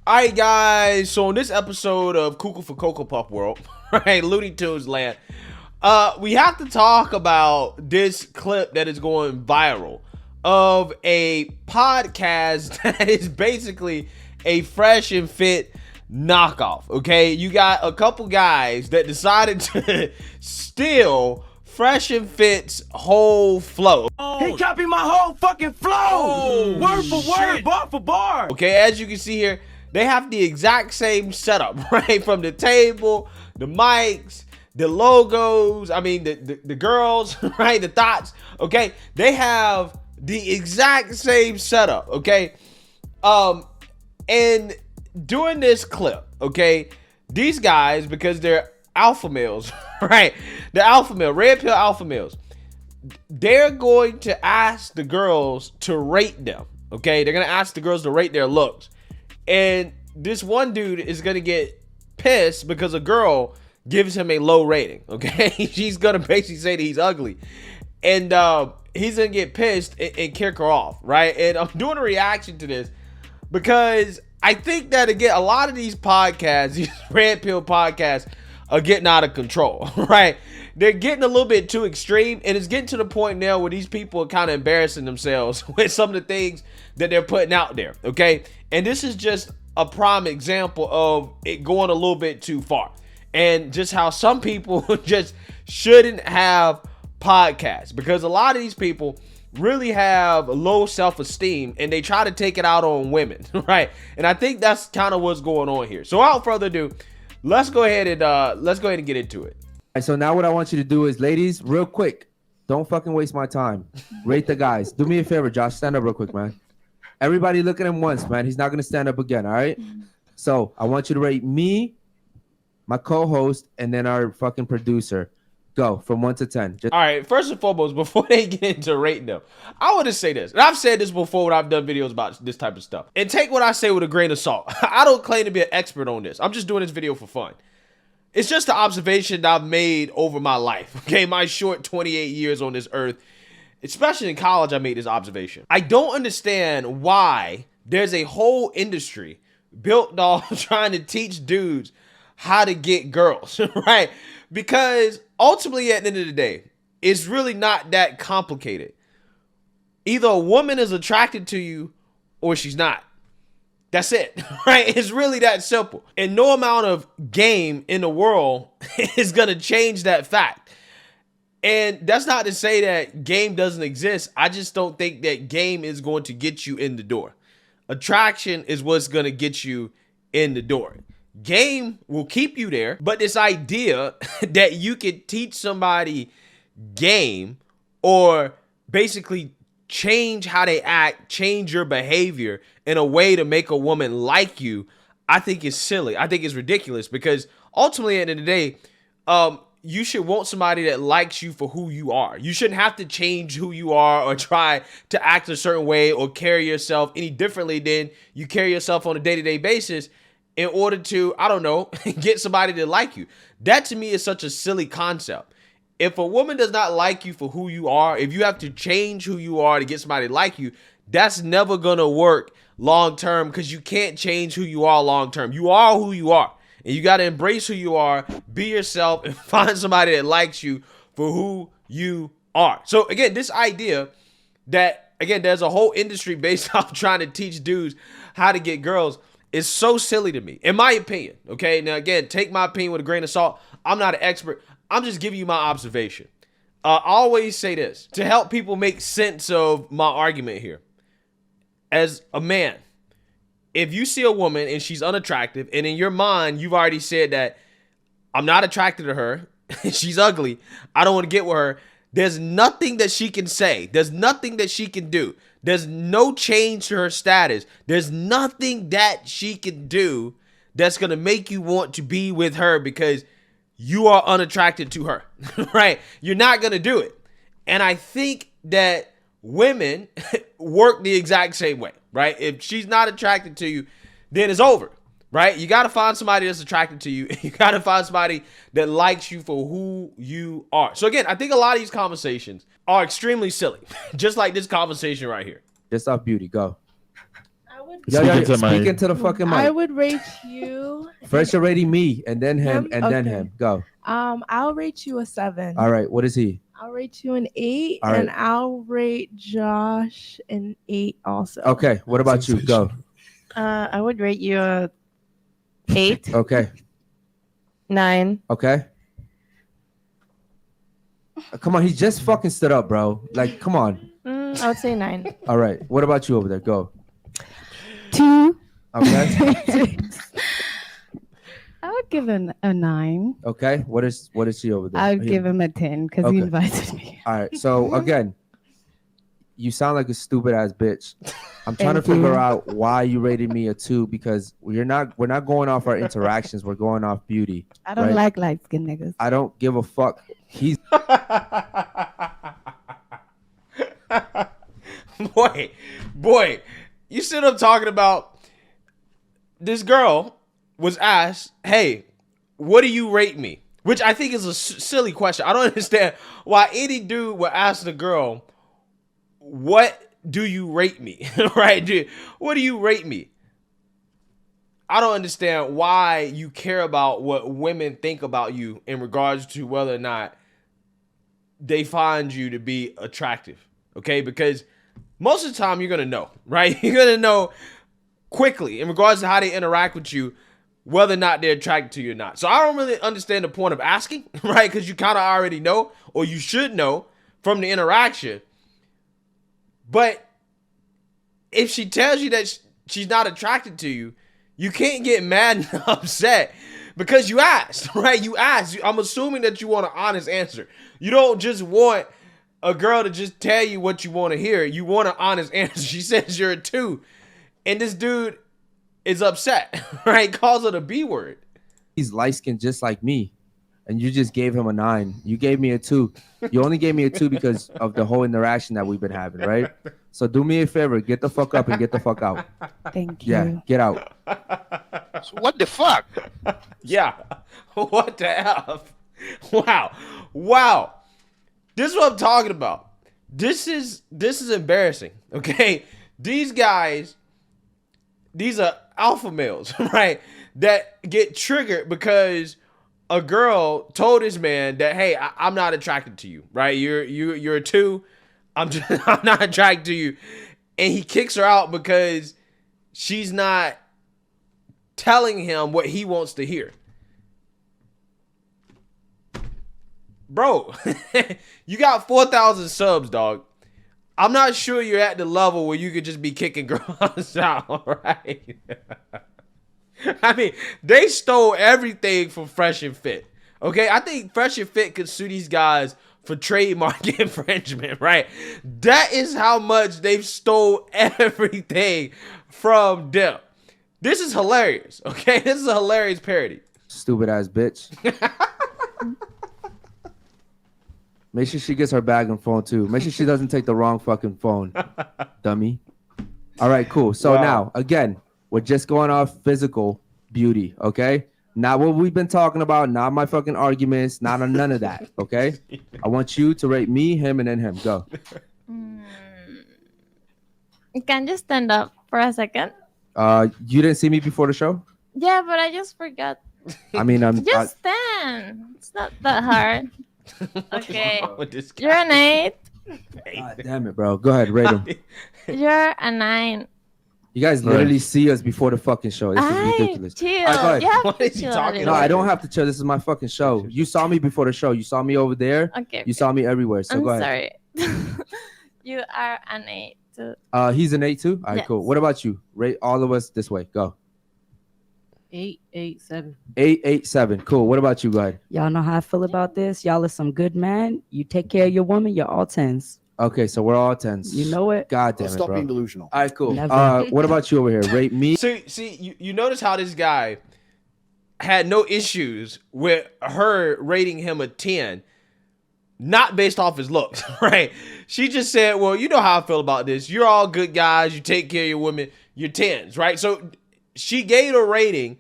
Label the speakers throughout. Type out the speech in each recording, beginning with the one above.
Speaker 1: Alright guys, so in this episode of Cuckoo for Cocoa Puff World, right, Looney Tunes land, we have to talk about this clip that is going viral of a podcast that is basically a fresh and fit knockoff, okay? You got a couple guys that decided to steal Fresh and Fit's whole flow.
Speaker 2: He copied my whole fucking flow! Word for word, bar for bar!
Speaker 1: Okay, as you can see here, they have the exact same setup, right? From the table, the mics, the logos, I mean, the girls, right? The thoughts, okay? They have the exact same setup, okay? And during this clip, okay, these guys, because they're alpha males, right? The alpha male, red pill alpha males, they're going to ask the girls to rate them, okay? They're going to ask the girls to rate their looks. And this one dude is going to get pissed because a girl gives him a low rating, okay? She's going to basically say that he's ugly. And he's going to get pissed and kick her off, right? And I'm doing a reaction to this because I think that, again, a lot of these podcasts, these red pill podcasts, are getting out of control, right? They're getting a little bit too extreme, and it's getting to the point now where these people are kind of embarrassing themselves with some of the things that they're putting out there, okay? And this is just a prime example of it going a little bit too far, and just how some people just shouldn't have podcasts, because a lot of these people really have low self-esteem and they try to take it out on women, right? And I think that's kind of what's going on here. So without further ado, let's go ahead and get into it.
Speaker 3: All right, so now what I want you to do is, ladies, real quick, don't fucking waste my time. Rate the guys. Do me a favor, Josh. Stand up real quick, man. Everybody look at him once, man. He's not going to stand up again, all right? So I want you to rate me, my co-host, and then our fucking producer. Go from 1 to 10.
Speaker 1: All right, first and foremost, before they get into rating them, I want to say this. And I've said this before when I've done videos about this type of stuff. And take what I say with a grain of salt. I don't claim to be an expert on this. I'm just doing this video for fun. It's just an observation that I've made over my life, okay? My short 28 years on this earth, especially in college, I made this observation. I don't understand why there's a whole industry built off trying to teach dudes how to get girls, right? Because ultimately, at the end of the day, it's really not that complicated. Either a woman is attracted to you or she's not. That's it, right? It's really that simple. And no amount of game in the world is going to change that fact. And that's not to say that game doesn't exist. I just don't think that game is going to get you in the door. Attraction is what's going to get you in the door. Game will keep you there, but this idea that you can teach somebody game or basically change how they act, change your behavior in a way to make a woman like you, I think is silly. I think it's ridiculous, because ultimately at the end of the day, you should want somebody that likes you for who you are. You shouldn't have to change who you are or try to act a certain way or carry yourself any differently than you carry yourself on a day-to-day basis in order to, I don't know, get somebody to like you. That to me is such a silly concept. If a woman does not like you for who you are, if you have to change who you are to get somebody to like you, that's never gonna work long-term, because you can't change who you are long-term. You are who you are, and you gotta embrace who you are, be yourself, and find somebody that likes you for who you are. So again, this idea that, again, there's a whole industry based off trying to teach dudes how to get girls is so silly to me, in my opinion, okay? Now, again, take my opinion with a grain of salt. I'm not an expert. I'm just giving you my observation. I always say this to help people make sense of my argument here. As a man, if you see a woman and she's unattractive, and in your mind, you've already said that I'm not attracted to her, she's ugly, I don't want to get with her, there's nothing that she can say. There's nothing that she can do. There's no change to her status. There's nothing that she can do that's going to make you want to be with her because you are unattracted to her, right? You're not going to do it. And I think that women work the exact same way, right? If she's not attracted to you, then it's over, right? You got to find somebody that's attracted to you. You got to find somebody that likes you for who you are. So again, I think a lot of these conversations are extremely silly, just like this conversation right here.
Speaker 3: Just off beauty, go.
Speaker 4: I would
Speaker 3: Yo,
Speaker 4: Speaking
Speaker 3: yo,
Speaker 4: to my-
Speaker 3: speak into the fucking
Speaker 5: I
Speaker 3: mic.
Speaker 5: would rate you.
Speaker 3: First you're rating me, and then him,
Speaker 5: Him?
Speaker 3: and then
Speaker 5: Okay.
Speaker 3: him. Go.
Speaker 5: I'll rate you a 7.
Speaker 3: All right. What is he?
Speaker 5: I'll rate you an 8,
Speaker 3: All right.
Speaker 5: and I'll rate Josh an 8 also.
Speaker 3: Okay. What about you? Go.
Speaker 6: I would rate you a 8,
Speaker 3: Okay.
Speaker 6: 9.
Speaker 3: Okay. Come on. He just fucking stood up, bro. Like, come on.
Speaker 6: I would say 9.
Speaker 3: All right. What about you over there? Go.
Speaker 7: 2.
Speaker 3: Okay.
Speaker 7: I would give him a 9.
Speaker 3: Okay. What is she over there?
Speaker 7: I would
Speaker 3: Here.
Speaker 7: give him a 10 because
Speaker 3: Okay.
Speaker 7: he invited me.
Speaker 3: All right. So again, you sound like a stupid ass bitch. I'm trying to
Speaker 7: Thank
Speaker 3: figure
Speaker 7: you.
Speaker 3: out why you rated me a 2 because we're not going off our interactions. We're going off beauty.
Speaker 7: I don't
Speaker 3: Right.
Speaker 7: like light skinned niggas.
Speaker 3: I don't give a fuck. He's
Speaker 1: boy, you sit up talking about this girl was asked, hey, what do you rate me? Which I think is a silly question. I don't understand why any dude would ask the girl, what do you rate me? Right? Dude, what do you rate me? I don't understand why you care about what women think about you in regards to whether or not they find you to be attractive. Okay? Because most of the time you're going to know, right? You're going to know quickly in regards to how they interact with you, whether or not they're attracted to you or not. So I don't really understand the point of asking, right? Because you kind of already know, or you should know from the interaction. But if she tells you that she's not attracted to you, you can't get mad and upset because you asked, right? You asked. I'm assuming that you want an honest answer. You don't just want a girl to just tell you what you want to hear. You want an honest answer. She says you're a 2. And this dude is upset, right? Calls her the B word.
Speaker 3: he's light skinned just like me, and you just gave him a 9. You gave me a 2. You only gave me a 2 because of the whole interaction that we've been having, right? So do me a favor, get the fuck up and get the fuck out.
Speaker 7: Thank you.
Speaker 3: Yeah, get out.
Speaker 8: What the fuck?
Speaker 1: Yeah. What the F? Wow. Wow. This is what I'm talking about. This is embarrassing. Okay. These guys, these are alpha males, right? That get triggered because a girl told this man that, hey, I'm not attracted to you, right? You're a 2. I'm not attracted to you. And he kicks her out because she's not telling him what he wants to hear. Bro, you got 4,000 subs, dog. I'm not sure you're at the level where you could just be kicking girls out, right? I mean, they stole everything from Fresh and Fit. Okay, I think Fresh and Fit could sue these guys for trademark infringement, right? That is how much they've stole everything from them. This is hilarious, okay? This is a hilarious parody.
Speaker 3: Stupid ass bitch. Make sure she gets her bag and phone too. Make sure she doesn't take the wrong fucking phone, dummy. All right, cool. So
Speaker 1: Wow.
Speaker 3: now, again, we're just going off physical beauty, okay? Not what we've been talking about, not my fucking arguments, not on none of that, okay? I want you to rate me, him, and then him. Go.
Speaker 6: Can you stand up for a second?
Speaker 3: You didn't see me before the show?
Speaker 6: Yeah, but I just forgot.
Speaker 3: I mean,
Speaker 6: Just stand. It's not that hard. Okay.
Speaker 1: With this
Speaker 6: You're an 8.
Speaker 3: God damn it, bro. Go ahead, rate him.
Speaker 6: You're a 9.
Speaker 3: You guys literally see us before the fucking show. This is ridiculous.
Speaker 6: Chill.
Speaker 3: All right, go ahead.
Speaker 6: You have
Speaker 1: What
Speaker 6: to
Speaker 1: is he
Speaker 6: chill a
Speaker 1: talking
Speaker 6: little
Speaker 3: No, I
Speaker 6: bit.
Speaker 3: don't have to chill. This is my fucking show. You saw me before the show. You saw me over there.
Speaker 6: Okay.
Speaker 3: You saw me everywhere. So
Speaker 6: I'm
Speaker 3: go ahead.
Speaker 6: sorry. You are an 8 too.
Speaker 3: He's an 8 too? All right,
Speaker 6: Yes.
Speaker 3: cool. What about you? Rate all of us this way. Go.
Speaker 9: 8, 8, 7.
Speaker 3: 8, 8, 7. Cool. What about you? Go ahead.
Speaker 9: Y'all know how I feel about this. Y'all are some good man. You take care of your woman. You're all 10s.
Speaker 3: Okay, so we're all 10s.
Speaker 9: You know it.
Speaker 3: God damn it,
Speaker 10: Stop
Speaker 3: bro.
Speaker 10: being delusional.
Speaker 3: All right, cool.
Speaker 9: Never.
Speaker 3: What about you over here? Rate me.
Speaker 1: See, you notice how this guy had no issues with her rating him a 10, not based off his looks, right? She just said, well, you know how I feel about this. You're all good guys. You take care of your women. You're 10s, right? So she gave a rating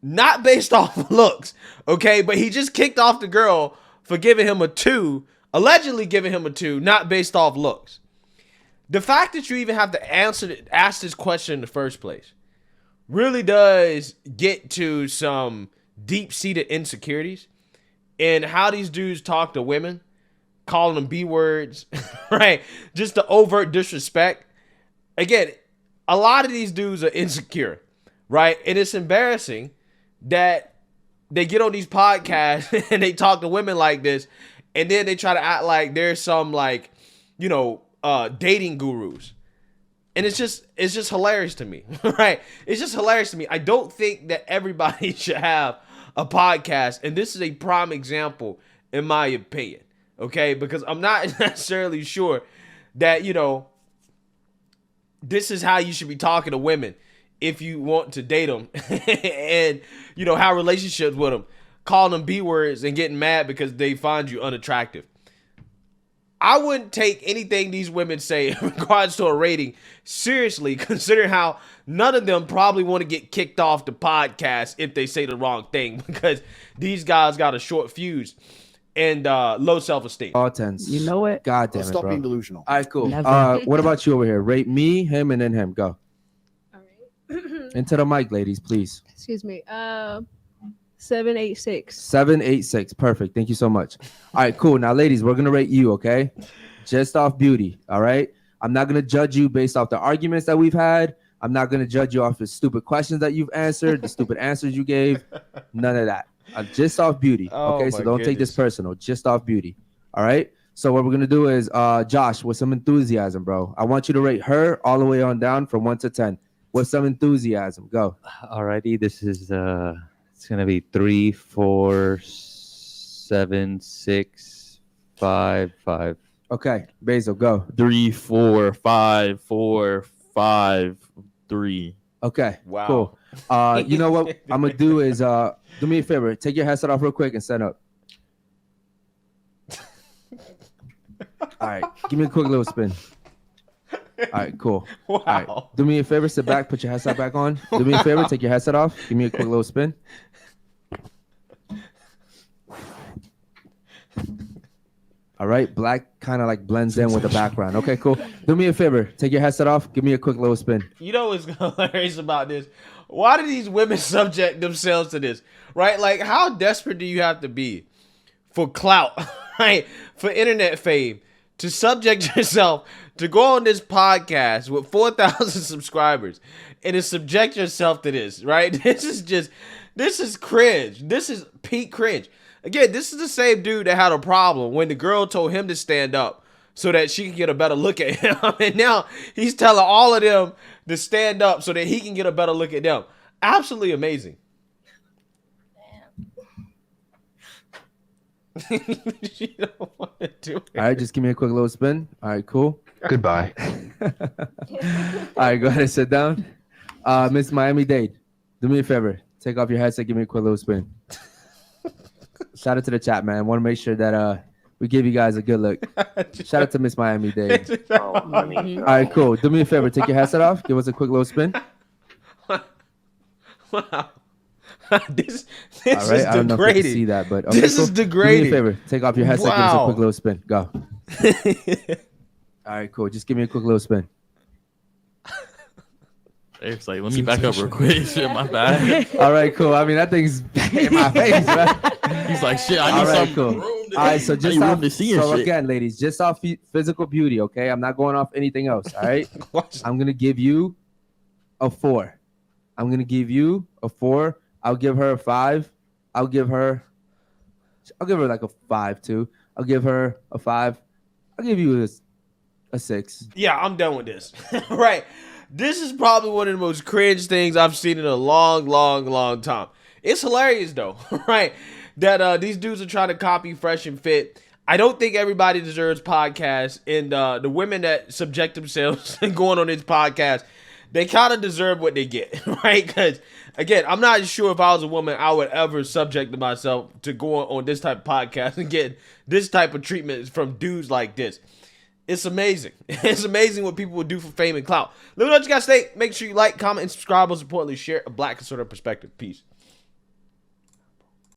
Speaker 1: not based off of looks, okay? But he just kicked off the girl for giving him a 2, allegedly giving him a 2, not based off looks. the fact that you even have to ask this question in the first place really does get to some deep-seated insecurities and how these dudes talk to women, calling them B words, right? Just the overt disrespect. Again, a lot of these dudes are insecure, right? And it's embarrassing that they get on these podcasts and they talk to women like this, and then they try to act like there's some like, dating gurus. And it's just hilarious to me, right? It's just hilarious to me. I don't think that everybody should have a podcast, and this is a prime example, in my opinion, okay? Because I'm not necessarily sure that, this is how you should be talking to women if you want to date them and, have relationships with them, calling them B words and getting mad because they find you unattractive. I wouldn't take anything these women say in regards to a rating seriously, considering how none of them probably want to get kicked off the podcast if they say the wrong thing, because these guys got a short fuse and low self-esteem.
Speaker 3: All tens.
Speaker 9: You know it.
Speaker 3: God damn it,
Speaker 4: Stop
Speaker 3: bro.
Speaker 4: being delusional.
Speaker 3: All right, cool.
Speaker 9: Never.
Speaker 3: What about you over here? Rate me, him, and then him. Go.
Speaker 10: All right.
Speaker 3: Into the mic, ladies, please.
Speaker 10: Excuse me. 786.
Speaker 3: 786. Perfect. Thank you so much. All right, cool. Now, ladies, we're gonna rate you, okay? Just off beauty. All right. I'm not gonna judge you based off the arguments that we've had. I'm not gonna judge you off the stupid questions that you've answered, the stupid answers you gave. None of that. Just off beauty. Okay, so don't take this personal. Just off beauty. All right. So what we're gonna do is, Josh, with some enthusiasm, bro. I want you to rate her all the way on down from 1 to 10 with some enthusiasm. Go.
Speaker 11: Alrighty, this is it's gonna be 3, 4, 7, 6, 5, 5.
Speaker 3: Okay, Basil, go.
Speaker 12: 3, 4, 5, 4, 5, 3.
Speaker 3: Okay,
Speaker 1: Wow.
Speaker 3: cool. You know what I'm gonna do is do me a favor, take your headset off real quick and stand up. All right, give me a quick little spin. All right, cool.
Speaker 1: Wow.
Speaker 3: All right, do me a favor, sit back, put your headset back on. Do me a favor, take your headset off. Give me a quick little spin. All right, black kind of like blends in with the background. Okay, cool. Do me a favor, take your headset off. Give me a quick little spin.
Speaker 1: You know what's hilarious about this? Why do these women subject themselves to this? Right? Like, how desperate do you have to be for clout, right? For internet fame, to subject yourself to go on this podcast with 4,000 subscribers and to subject yourself to this, right? This is cringe. This is peak cringe. Again, this is the same dude that had a problem when the girl told him to stand up so that she can get a better look at him. And now he's telling all of them to stand up so that he can get a better look at them. Absolutely amazing. You don't want to do it.
Speaker 3: All right, just give me a quick little spin. All right, cool.
Speaker 4: Goodbye.
Speaker 3: All right, go ahead and sit down. Miss Miami-Dade, do me a favor. Take off your headset. Give me a quick little spin. Shout out to the chat, man. Want to make sure that we give you guys a good look. Shout out to Miss Miami-Dade. All right, cool. Do me a favor. Take your headset off. Give us a quick little spin.
Speaker 1: Wow. This
Speaker 3: All right,
Speaker 1: is
Speaker 3: I don't know if you can
Speaker 1: degrading.
Speaker 3: see that, but okay,
Speaker 1: This
Speaker 3: cool.
Speaker 1: is degrading.
Speaker 3: Do me a favor. Take off your headset. Give us a
Speaker 1: Wow.
Speaker 3: quick little spin. Go. All right, cool. Just give me a quick little spin.
Speaker 12: It's like, let me back up real quick. Shit, my bad.
Speaker 3: All right, cool. I mean, that thing's in my face, right?
Speaker 12: He's like, shit, I
Speaker 3: All
Speaker 12: need
Speaker 3: right,
Speaker 12: some
Speaker 3: cool.
Speaker 12: room to,
Speaker 3: All right, so
Speaker 12: I
Speaker 3: just
Speaker 12: need room
Speaker 3: off,
Speaker 12: to see and
Speaker 3: so
Speaker 12: shit.
Speaker 3: again, ladies, just off physical beauty, okay? I'm not going off anything else, all right? I'm going to give you a 4. I'm going to give you a 4. I'll give her a 5. I'll give her like a 5 too. I'll give her a 5. I'll give you a 6.
Speaker 1: Yeah, I'm done with this. Right. This is probably one of the most cringe things I've seen in a long, long, long time. It's hilarious though, right? That these dudes are trying to copy Fresh and Fit. I don't think everybody deserves podcasts, and the women that subject themselves and going on this podcast, they kind of deserve what they get, right? Because again, I'm not sure if I was a woman, I would ever subject myself to going on this type of podcast and get this type of treatment from dudes like this. It's amazing. It's amazing what people will do for fame and clout. Let me know what you guys think. Make sure you like, comment, and subscribe. Most importantly, share a black conservative perspective. Peace.